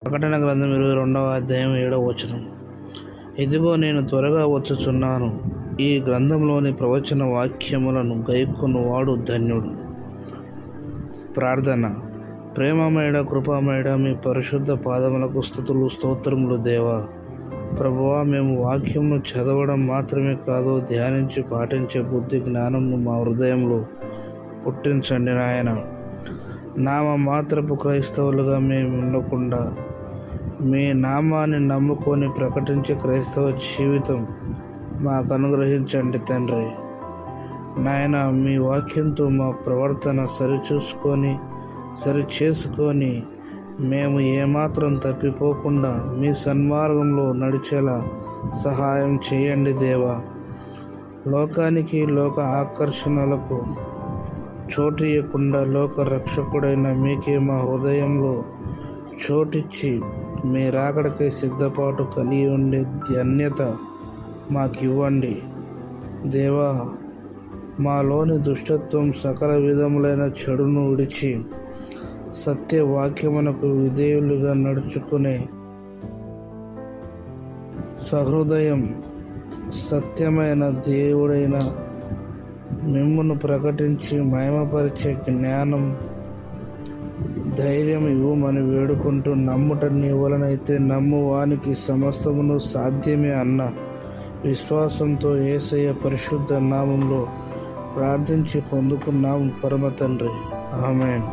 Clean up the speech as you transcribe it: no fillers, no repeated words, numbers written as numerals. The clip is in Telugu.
ప్రకటన గ్రంథం 22వ అధ్యాయం 7వ వచనం. ఇదిగో నేను త్వరగా వచ్చుచున్నాను. ఈ గ్రంథంలోని ప్రవచన వాక్యములను గైకొనువాడు ధన్యుడు. ప్రార్థన. ప్రేమమేడ కృపామేడ మీ పరిశుద్ధ పాదములకు స్తుతులు స్తోత్రములు దేవా. ప్రభువా, మేము వాక్యమును చదవడం మాత్రమే కాదు, ధ్యానించి పాటించే బుద్ధి జ్ఞానమును మా హృదయంలో పుట్టించండి నాయన. నామ మాత్రపు క్రైస్తవులుగా మేము ఉండకుండా మీ నామాన్ని నమ్ముకొని ప్రకటించే క్రైస్తవ జీవితం మాకు అనుగ్రహించండి తండ్రి. నాయన, మీ వాక్యంతో మా ప్రవర్తన సరిచేసుకొని మేము ఏమాత్రం తప్పిపోకుండా మీ సన్మార్గంలో నడిచేలా సహాయం చేయండి దేవా. లోకానికి, లోక ఆకర్షణలకు చోటు ఇవ్వకుండా లోక రక్షకుడైన మీకే మా హృదయంలో చోటిచ్చి మీ రాకడకై సిద్ధపాటు కలిగి ఉండే ధన్యత మాకు ఇవ్వండి దేవా. మాలోని దుష్టత్వం, సకల విధములైన చెడును విడిచి సత్యవాక్యమునకు విధేయులుగా నడుచుకునే సహృదయం, సత్యమైన దేవుడైన మిమ్మును ప్రకటించి మహిమపరిచే జ్ఞానం, ధైర్యం ఇవ్వమని వేడుకుంటూ, నమ్ముట నీ వలనైతే నమ్మువానికి సమస్తమును సాధ్యమే అన్న విశ్వాసంతో యేసయ్య పరిశుద్ధ నామంలో ప్రార్థించి పొందుకున్నాము పరమ తండ్రి. ఆమేన్.